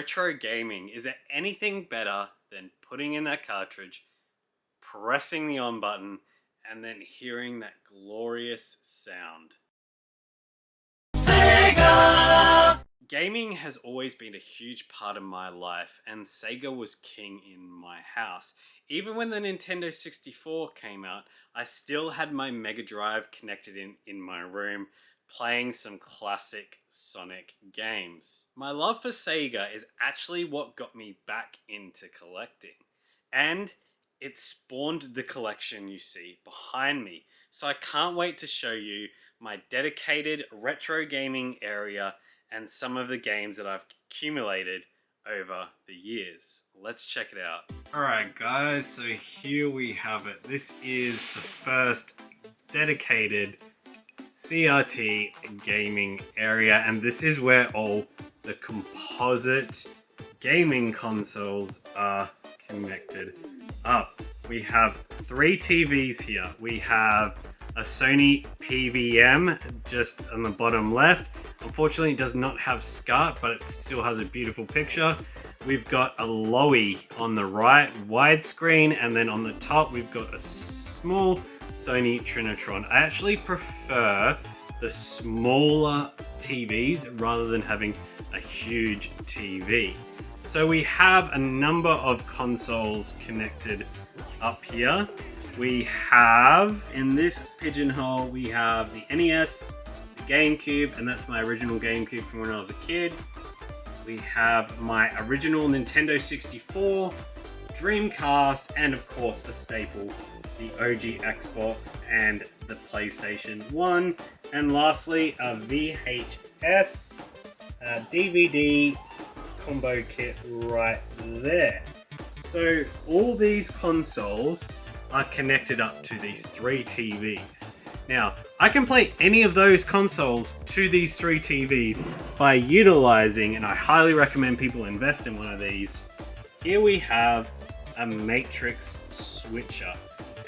retro gaming, is there anything better than putting in that cartridge, pressing the on button, and then hearing that glorious sound? Sega! Gaming has always been a huge part of my life, and Sega was king in my house. Even when the Nintendo 64 came out, I still had my Mega Drive connected in my room, playing some classic Sonic games. My love for Sega is actually what got me back into collecting. And it spawned the collection you see behind me. So I can't wait to show you my dedicated retro gaming area and some of the games that I've accumulated over the years. Let's check it out. Alright guys, so here we have it. This is the first dedicated CRT gaming area, and this is where all the composite gaming consoles are connected up. We have 3 TVs here. We have a Sony PVM just on the bottom left. Unfortunately, it does not have SCART, but it still has a beautiful picture. We've got a LoFi on the right, widescreen, and then on the top we've got a small Sony Trinitron. I actually prefer the smaller TVs rather than having a huge TV. So we have a number of consoles connected up here. We have, in this pigeonhole, we have the NES, the GameCube, and that's my original GameCube from when I was a kid. We have my original Nintendo 64, Dreamcast, and of course a staple, the OG Xbox and the PlayStation 1. And lastly, a VHS DVD combo kit right there. So all these consoles are connected up to these 3 TVs. Now, I can play any of those consoles to these 3 TVs by utilizing, and I highly recommend people invest in one of these. Here we have a matrix switcher.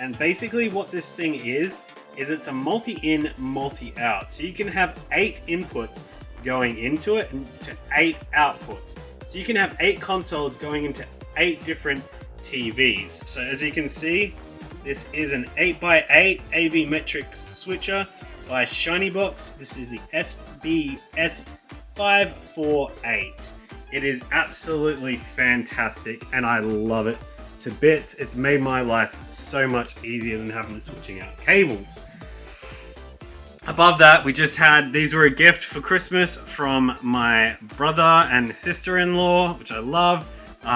And basically what this thing is it's a multi-in, multi-out. So you can have 8 inputs going into it and to 8 outputs. So you can have 8 consoles going into 8 different TVs. So as you can see, this is an 8x8 AV matrix switcher by ShinyBox. This is the SBS548. It is absolutely fantastic and I love it to bits. It's made my life so much easier than having to switching out cables. Above that, we just had, these were a gift for Christmas from my brother and sister-in-law, which I love.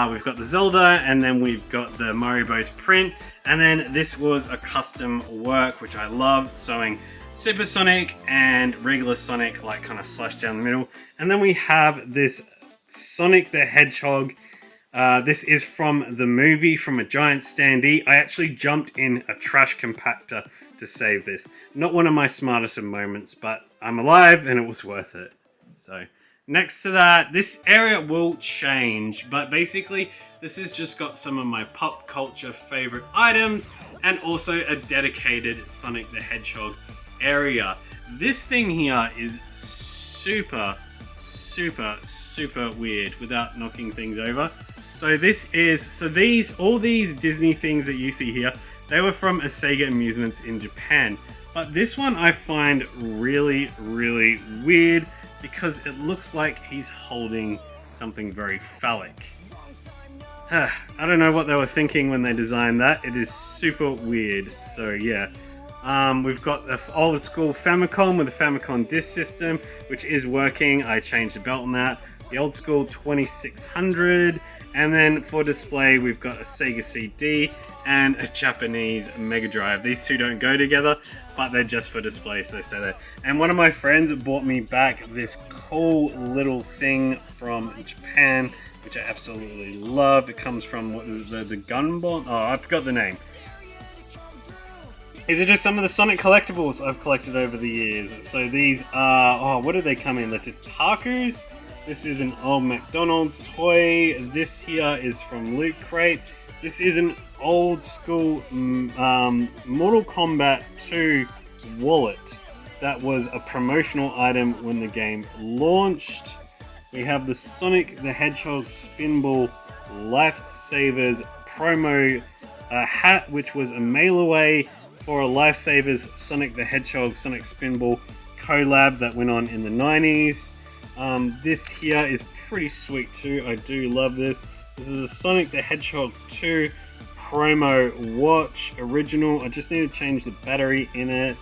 We've got the Zelda, and then we've got the Mario Bros print, and then this was a custom work, which I love, sewing Supersonic and regular Sonic, like kind of slashed down the middle. And then we have this Sonic the Hedgehog. This is from the movie, from a giant standee. I actually jumped in a trash compactor to save this. Not one of my smartest of moments, but I'm alive and it was worth it. So next to that, this area will change, but basically this has just got some of my pop culture favorite items and also a dedicated Sonic the Hedgehog area. This thing here is super weird without knocking things over. So this is, all these Disney things that you see here, they were from a Sega Amusements in Japan. But this one I find really weird because it looks like he's holding something very phallic. I don't know what they were thinking when they designed that. It is super weird. So yeah. We've got the old school Famicom with the Famicom disk system, which is working. I changed the belt on that. The old school 2600. And then for display, we've got a Sega CD and a Japanese Mega Drive. These two don't go together, but they're just for display, so they say that. And one of my friends bought me back this cool little thing from Japan, which I absolutely love. It comes from, what is it, the Gunbot? Oh, I forgot the name. These are just some of the Sonic collectibles I've collected over the years. So these are, what do they come in? The Tatakus. This is an old McDonald's toy. This here is from Loot Crate. This is an old school Mortal Kombat 2 wallet that was a promotional item when the game launched. We have the Sonic the Hedgehog Spinball Lifesavers promo hat, which was a mail away for a Lifesavers Sonic the Hedgehog Sonic Spinball collab that went on in the 90s. This here is pretty sweet too. I do love this. This is a Sonic the Hedgehog 2 promo watch original. I just need to change the battery in it.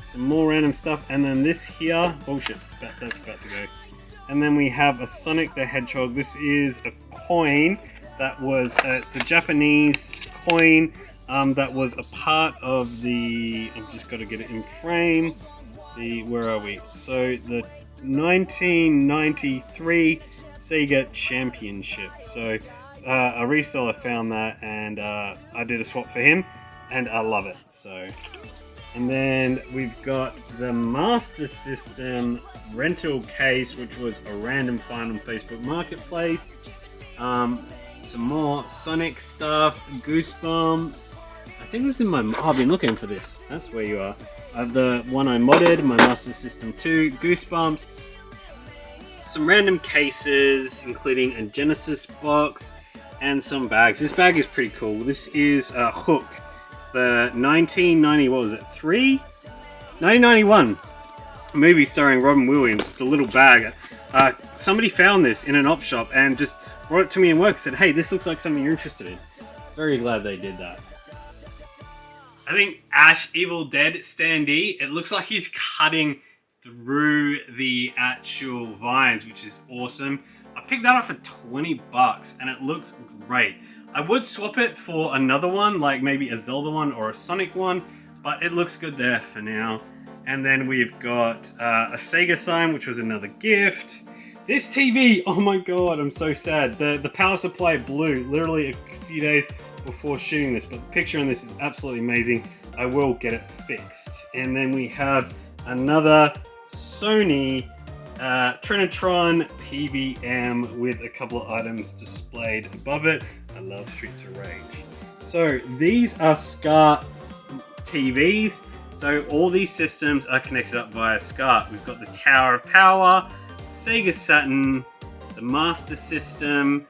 Some more random stuff, and then this here, oh shit, that's about to go. And then we have a Sonic the Hedgehog. This is a coin that was, it's a Japanese coin that was a part of the, I've just got to get it in frame, where are we? So the 1993 Sega Championship. So a reseller found that, and I did a swap for him, and I love it. So, and then we've got the Master System rental case, which was a random find on Facebook Marketplace. Some more Sonic stuff, Goosebumps. I think this is in my, oh, I've been looking for this. That's where you are. The one I modded, my Master System 2, Goosebumps. Some random cases, including a Genesis box and some bags. This bag is pretty cool. This is a Hook. The 1990, what was it, 1991 movie starring Robin Williams. It's a little bag. Somebody found this in an op shop and just brought it to me in work, said, hey, this looks like something you're interested in. Very glad they did that. I think Ash Evil Dead standee, it looks like he's cutting through the actual vines, which is awesome. I picked that up for 20 bucks and it looks great. I would swap it for another one, like maybe a Zelda one or a Sonic one, but it looks good there for now. And then we've got a Sega sign, which was another gift. This TV, oh my god, I'm so sad. The power supply blew literally a few days before shooting this, but the picture on this is absolutely amazing. I will get it fixed. And then we have another Sony Trinitron PVM with a couple of items displayed above it. I love Streets of Rage. So these are SCART TVs. So all these systems are connected up via SCART. We've got the Tower of Power, Sega Saturn, the Master System,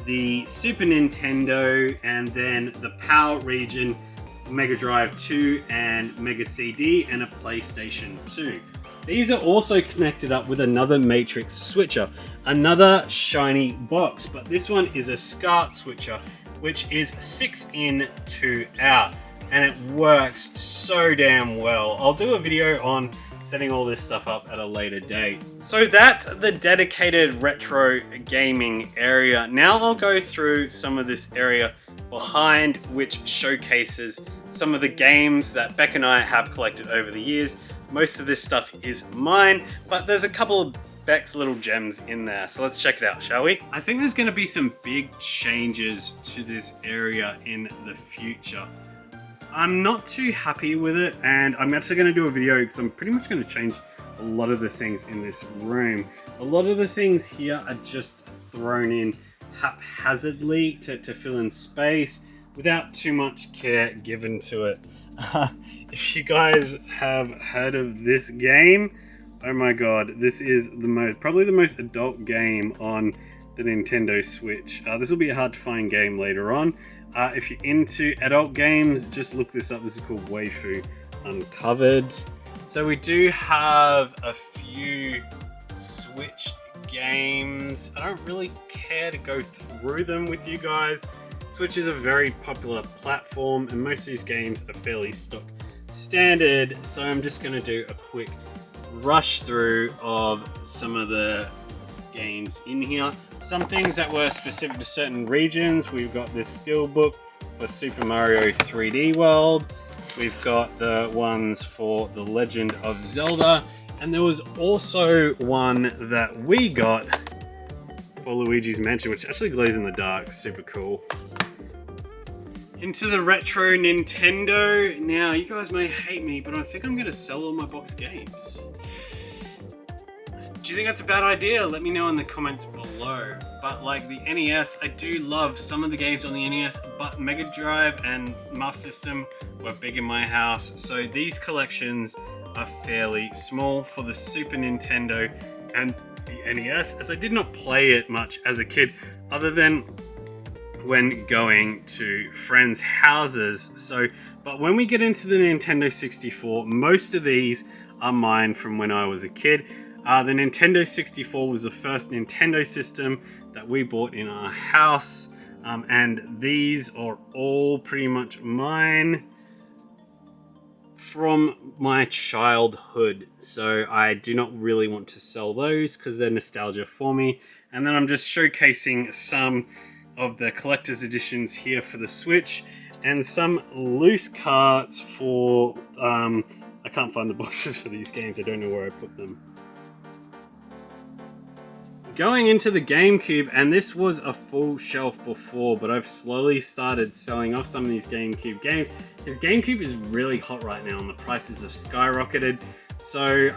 the Super Nintendo, and then the Power Region, Mega Drive 2 and Mega CD, and a PlayStation 2. These are also connected up with another Matrix switcher, another shiny box, but this one is a SCART switcher, which is 6 in, 2 out, and it works so damn well. I'll do a video on setting all this stuff up at a later date. So that's the dedicated retro gaming area. Now I'll go through some of this area behind, which showcases some of the games that Beck and I have collected over the years. Most of this stuff is mine, but there's a couple of Beck's little gems in there. So let's check it out, shall we? I think there's gonna be some big changes to this area in the future. I'm not too happy with it, and I'm actually going to do a video because I'm pretty much going to change a lot of the things in this room. A lot of the things here are just thrown in haphazardly to fill in space without too much care given to it. If you guys have heard of this game, oh my god, this is probably the most adult game on the Nintendo Switch. This will be a hard to find game later on. If you're into adult games, just look this up. This is called Waifu Uncovered. So we do have a few Switch games. I don't really care to go through them with you guys. Switch is a very popular platform and most of these games are fairly stock standard. So I'm just going to do a quick rush through of some of the games in here. Some things that were specific to certain regions. We've got this steelbook for Super Mario 3D World. We've got the ones for The Legend of Zelda. And there was also one that we got for Luigi's Mansion, which actually glows in the dark. Super cool. Into the retro Nintendo. Now, you guys may hate me, but I think I'm going to sell all my box games. Do you think that's a bad idea? Let me know in the comments below. But like the NES, I do love some of the games on the NES, but Mega Drive and Master System were big in my house. So these collections are fairly small. For the Super Nintendo, and the NES, as I did not play it much as a kid, other than when going to friends' houses. So, but when we get into the Nintendo 64, most of these are mine from when I was a kid. The Nintendo 64 was the first Nintendo system that we bought in our house, and these are all pretty much mine from my childhood. So I do not really want to sell those because they're nostalgia for me. And then I'm just showcasing some of the collector's editions here for the Switch, and some loose carts for I can't find the boxes for these games. I don't know where I put them. Going into the GameCube, and this was a full shelf before, but I've slowly started selling off some of these GameCube games because GameCube is really hot right now and the prices have skyrocketed. So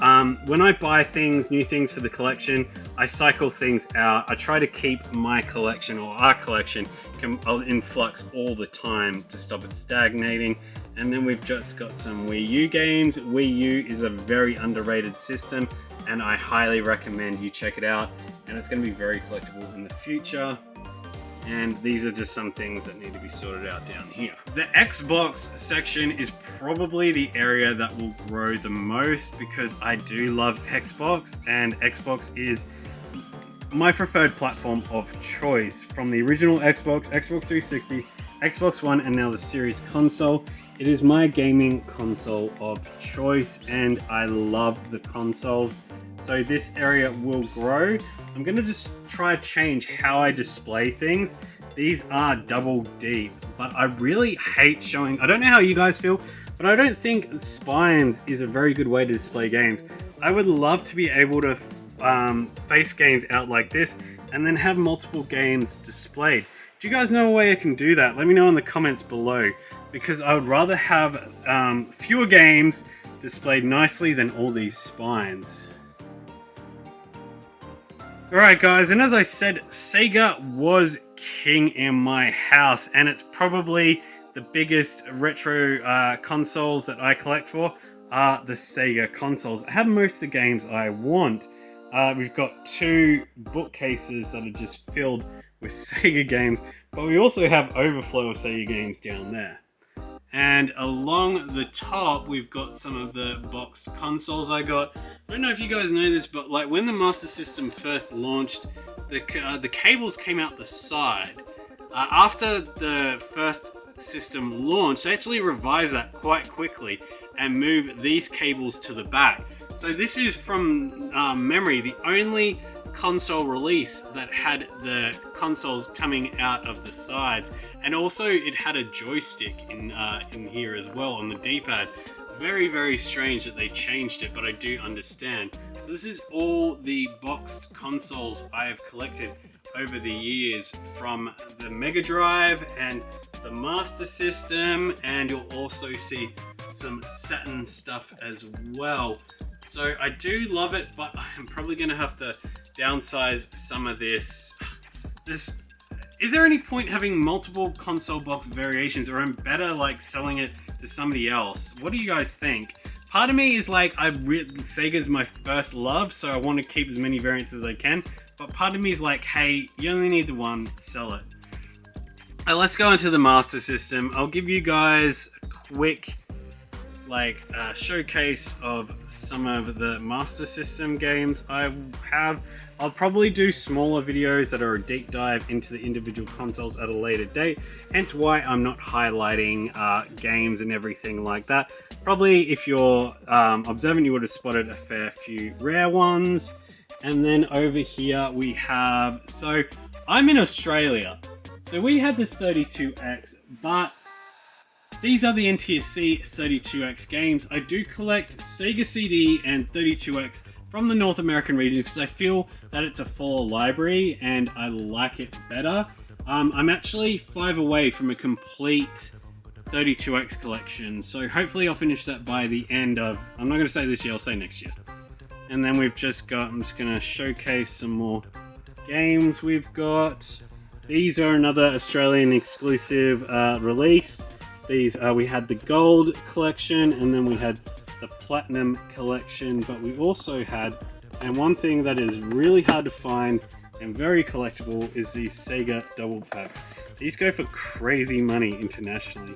when I buy things, new things for the collection, I cycle things out. I try to keep my collection, or our collection, in flux all the time to stop it stagnating. And then we've just got some Wii U games. Wii U is a very underrated system, and I highly recommend you check it out. And it's going to be very collectible in the future. And these are just some things that need to be sorted out down here. The Xbox section is probably the area that will grow the most because I do love Xbox, and Xbox is my preferred platform of choice. From the original Xbox, Xbox 360, Xbox One, and now the Series console, it is my gaming console of choice, and I love the consoles. So this area will grow. I'm going to just try to change how I display things. These are double deep, but I really hate showing... I don't know how you guys feel, but I don't think spines is a very good way to display games. I would love to be able to face games out like this and then have multiple games displayed. Do you guys know a way I can do that? Let me know in the comments below, because I would rather have fewer games displayed nicely than all these spines. Alright guys, and as I said, Sega was king in my house, and it's probably the biggest retro consoles that I collect for are the Sega consoles. I have most of the games I want. We've got 2 bookcases that are just filled with Sega games, but we also have overflow of Sega games down there. And along the top, we've got some of the boxed consoles I got. I don't know if you guys know this, but like when the Master System first launched, the cables came out the side. After the first system launched, they actually revised that quite quickly and moved these cables to the back. So this is from memory, the only console release that had the consoles coming out of the sides, and also it had a joystick in here as well on the D-pad. Very, very strange that they changed it, but I do understand. So this is all the boxed consoles I have collected over the years, from the Mega Drive and the Master System, and you'll also see some Saturn stuff as well. So I do love it, but I'm probably going to have to downsize some of this. Is there any point having multiple console box variations, or I'm better like selling it to somebody else? What do you guys think? Part of me is like, Sega's my first love, so I want to keep as many variants as I can. But part of me is like, hey, you only need the one, sell it. Let's go into the Master System. I'll give you guys a quick showcase of some of the Master System games I have. I'll probably do smaller videos that are a deep dive into the individual consoles at a later date, hence why I'm not highlighting games and everything like that. Probably if you're observant, you would have spotted a fair few rare ones. And then over here we have, so I'm in Australia, so we had the 32X, but these are the NTSC 32X games. I do collect Sega CD and 32X from the North American region because I feel that it's a fuller library and I like it better. I'm actually 5 away from a complete 32X collection, so hopefully I'll finish that by the end of, I'm not going to say this year, I'll say next year. And then we've just got, I'm just going to showcase some more games we've got. These are another Australian exclusive release. These we had the gold collection, and then we had the platinum collection, but we also had And one thing that is really hard to find and very collectible is these Sega double packs. These go for crazy money internationally.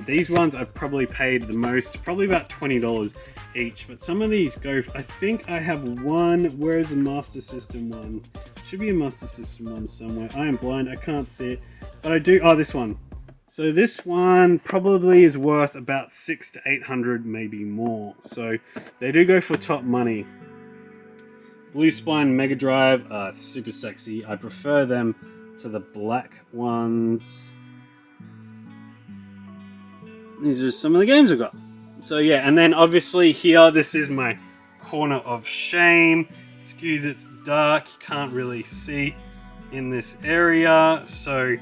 These ones I've probably paid the most, probably about $20 each, but some of these go, I think I have one. Where is the Master System one? Should be a Master System one somewhere. I am blind, I can't see it, but I do. Oh, this one. So this one probably is worth about 600 to 800, maybe more. So they do go for top money. Blue Spine Mega Drive, super sexy. I prefer them to the black ones. These are some of the games I've got. So yeah, and then obviously here, this is my corner of shame. Excuse, it's dark, you can't really see in this area. So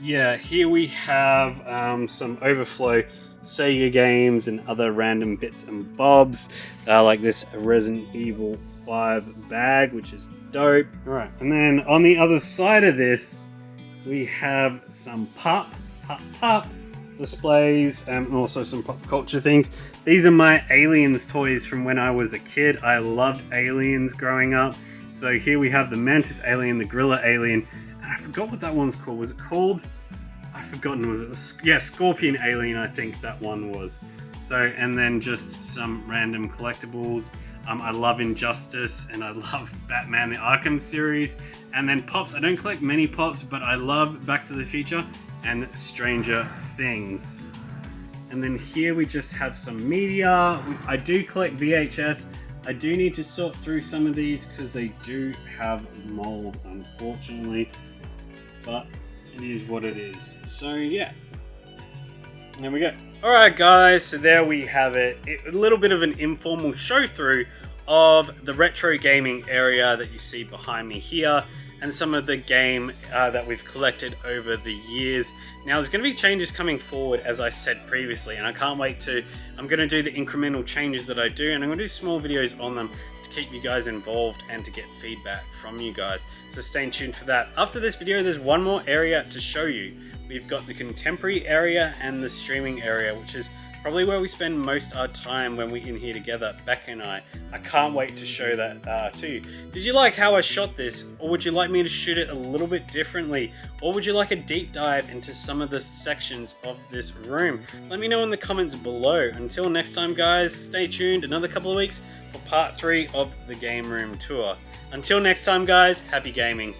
yeah, here we have some overflow Sega games and other random bits and bobs, like this Resident Evil 5 bag, which is dope. Alright, and then on the other side of this, we have some pop displays and also some pop culture things. These are my Aliens toys from when I was a kid. I loved Aliens growing up. So here we have the Mantis Alien, the Gorilla Alien, and I forgot what that one's called. Was it called? I've forgotten. Was it? Yeah, Scorpion Alien, I think that one was. So, and then just some random collectibles. I love Injustice and I love Batman the Arkham series. And then Pops. I don't collect many Pops, but I love Back to the Future and Stranger Things. And then here we just have some media. I do collect VHS. I do need to sort through some of these because they do have mold, unfortunately. But it is what it is. So yeah, there we go. Alright guys, so there we have it. A little bit of an informal show through of the retro gaming area that you see behind me here, and some of the game that we've collected over the years. Now there's going to be changes coming forward, as I said previously, and I can't wait to, I'm going to do the incremental changes that I do, and I'm going to do small videos on them to keep you guys involved and to get feedback from you guys. So stay tuned for that. After this video, there's one more area to show you. We've got the contemporary area and the streaming area, which is probably where we spend most our time when we're in here together, Becca and I. I can't wait to show that to you. Did you like how I shot this? Or would you like me to shoot it a little bit differently? Or would you like a deep dive into some of the sections of this room? Let me know in the comments below. Until next time guys, stay tuned another couple of weeks for part 3 of the game room tour. Until next time guys, happy gaming.